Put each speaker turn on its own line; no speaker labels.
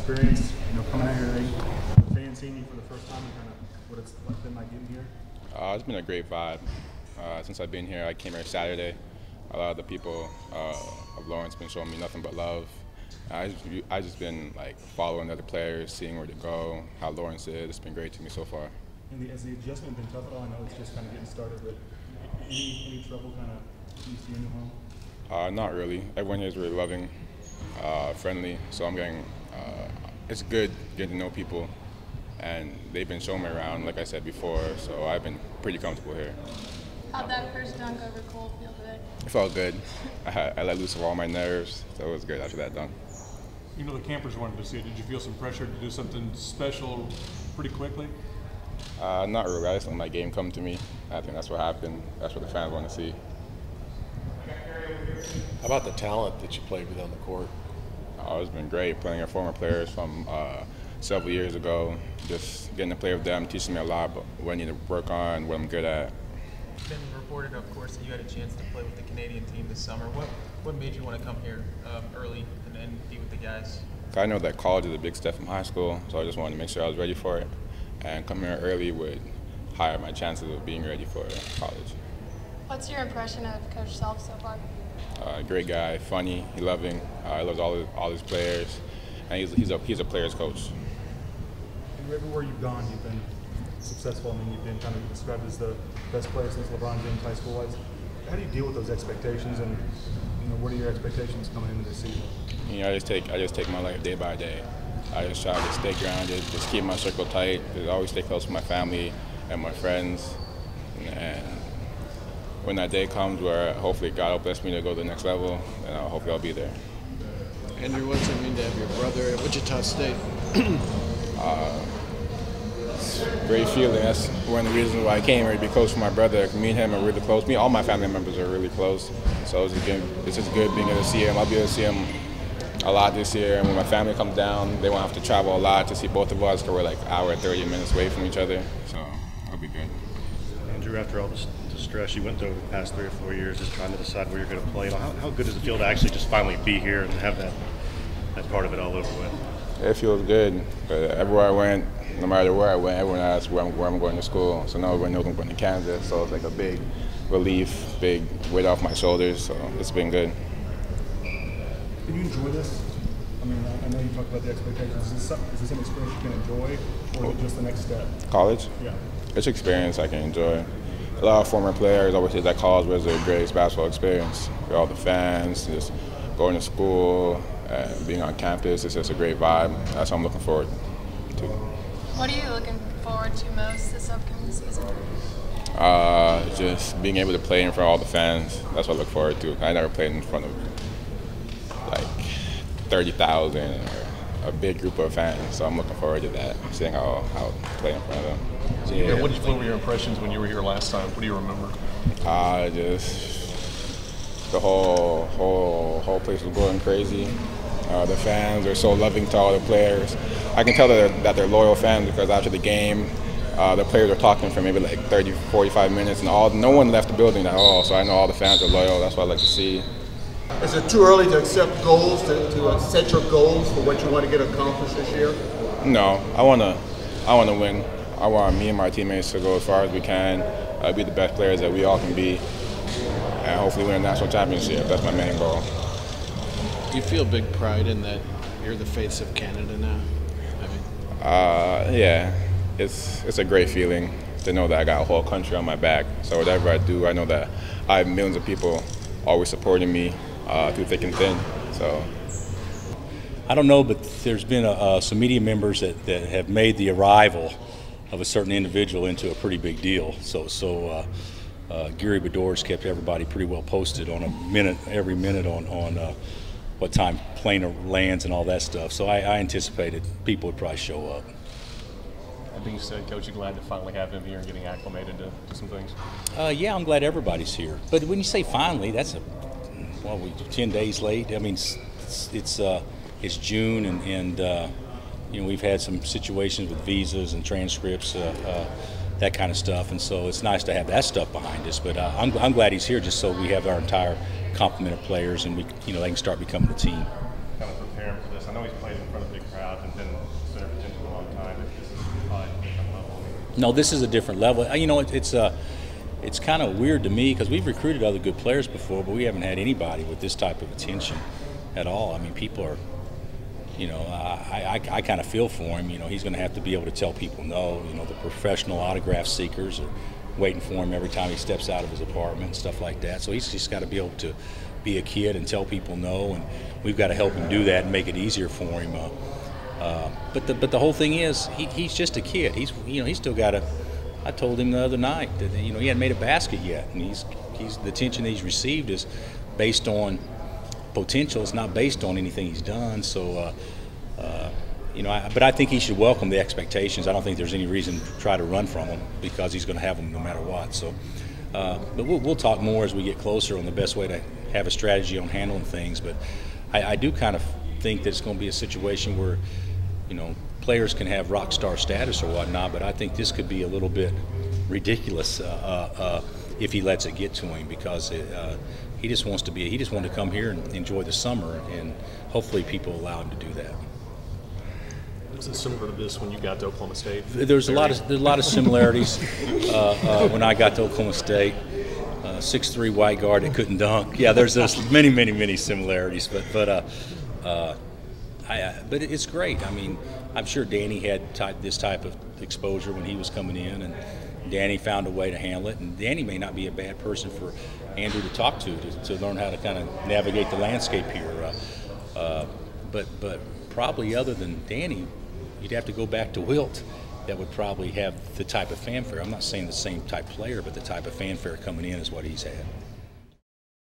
experience, coming out here today, fans seeing you for the first time, and kind of what it's been like getting here?
It's been a great vibe. Since I've been here, I came here Saturday. A lot of the people of Lawrence been showing me nothing but love. I just been like following other players, seeing where to go, how Lawrence is. It's been great to me so far.
And has the adjustment been tough at all? I know it's just kind of getting started, but any trouble kind of you see in your home?
Not really. Everyone here is really loving, friendly. So I'm getting. It's good getting to know people, and they've been showing me around, like I said before. So I've been pretty comfortable here.
How'd that first dunk over Cole feel today?
It felt good. I let loose of all my nerves, so it was good after that dunk.
The campers wanted to see it. Did you feel some pressure to do something special pretty quickly?
Not really. I just let my game come to me. I think that's what happened. That's what the fans want to see.
How about the talent that you played with on the court?
Oh, it's been great playing with former players from several years ago. Just getting to play with them, teaching me a lot about what I need to work on, what I'm good at.
It's been reported, of course, that you had a chance to play with the Canadian team this summer. What made you want to come here early and be with the guys?
I know that college is a big step from high school, so I just wanted to make sure I was ready for it. And coming here early would higher my chances of being ready for college.
What's your impression of Coach Self so far?
Great guy, funny, loving. He loves all his players, and he's a player's coach.
Everywhere you've gone, you've been successful. I mean, you've been kind of described as the best player since LeBron James high school was. How do you deal with those expectations, and what are your expectations coming into this season?
I just take my life day by day. I just try to stay grounded, just keep my circle tight, just always stay close to my family and my friends. And when that day comes where hopefully God will bless me to go to the next level, then hopefully I'll be there.
Andrew, what's it mean to have your brother at Wichita State?
Great feeling. That's one of the reasons why I came here, to be close to my brother. Me and him are really close. All my family members are really close. So it's just good being able to see him. I'll be able to see him a lot this year. And when my family comes down, they won't have to travel a lot to see both of us, because we're like an hour and 30 minutes away from each other. So it'll be good.
Andrew, after all the stress you went through over the past 3 or 4 years, just trying to decide where you're going to play, how good does it feel to actually just finally be here and have that part of it all over with?
It feels good. But everywhere I went, no matter where I went, everyone asks where I'm going to school. So now everyone knows I'm going to Kansas. So it's like a big relief, big weight off my shoulders. So it's been good.
Can you enjoy this? I mean, I know you talked about the expectations. Is this an experience you can enjoy, or is it just the next step?
College?
Yeah.
It's an experience I can enjoy. A lot of former players always say that college was their greatest basketball experience. With all the fans, just going to school, and being on campus. It's just a great vibe. That's what I'm looking forward to.
What are you looking forward to most this upcoming season?
Just being able to play in front of all the fans. That's what I look forward to. I never played in front of like 30,000 or a big group of fans, so I'm looking forward to that, seeing how to play in front of them.
So, what were your impressions when you were here last time? What do you remember?
Just the whole place was going crazy. The fans are so loving to all the players. I can tell that they're loyal fans, because after the game, the players were talking for maybe like 30, 45 minutes, and no one left the building at all. So I know all the fans are loyal. That's what I like to see.
Is it too early to accept goals, to set your goals for what you want to get accomplished this year?
No, I want to win. I want me and my teammates to go as far as we can, be the best players that we all can be, and hopefully win a national championship. That's my main goal.
Do you feel big pride in that you're the face of Canada now?
Yeah, it's a great feeling to know that I got a whole country on my back. So whatever I do, I know that I have millions of people always supporting me through thick and thin. So
I don't know, but there's been some media members that have made the arrival of a certain individual into a pretty big deal. So Gary Beddore's kept everybody pretty well posted on every minute on what time plane lands and all that stuff. So I anticipated people would probably show up.
I think you said, Coach, you're glad to finally have him here and getting acclimated to some things.
Yeah, I'm glad everybody's here. But when you say finally, that's 10 days late. I mean, it's June, and we've had some situations with visas and transcripts, that kind of stuff, and so it's nice to have that stuff behind us. But I'm glad he's here, just so we have our entire complement of players, and they can start becoming a team.
Kind of preparing for this. I
know he's played in front of big crowds and been center of attention a long time. This is probably a different level.
No, this is a different level. You know, it's kind of weird to me because we've recruited other good players before, but we haven't had anybody with this type of attention at all. I mean, people are, you know, I kind of feel for him. You know, he's going to have to be able to tell people no. You know, the professional autograph seekers are waiting for him every time he steps out of his apartment and stuff like that. So he's just got to be able to be a kid and tell people no, and we've got to help him do that and make it easier for him. But the whole thing is he's just a kid. He's still got to. I told him the other night that he hadn't made a basket yet, and he's the attention that he's received is based on potential. It's not based on anything he's done. So but I think he should welcome the expectations. I don't think there's any reason to try to run from them because he's going to have them no matter what. So, but we'll talk more as we get closer on the best way to have a strategy on handling things. But I do kind of think that it's going to be a situation where, players can have rock star status or whatnot, but I think this could be a little bit ridiculous if he lets it get to him because he just wants to come here and enjoy the summer, and hopefully people allow him to do that.
Was it similar to this when you got to Oklahoma State?
There's a lot of similarities when I got to Oklahoma State. 6'3" white guard that couldn't dunk. Yeah, there's many similarities, but it's great. I mean, I'm sure Danny had this type of exposure when he was coming in, and Danny found a way to handle it. And Danny may not be a bad person for Andrew to talk to learn how to kind of navigate the landscape here. But probably other than Danny, you'd have to go back to Wilt. That would probably have the type of fanfare. I'm not saying the same type player, but the type of fanfare coming in is what he's had.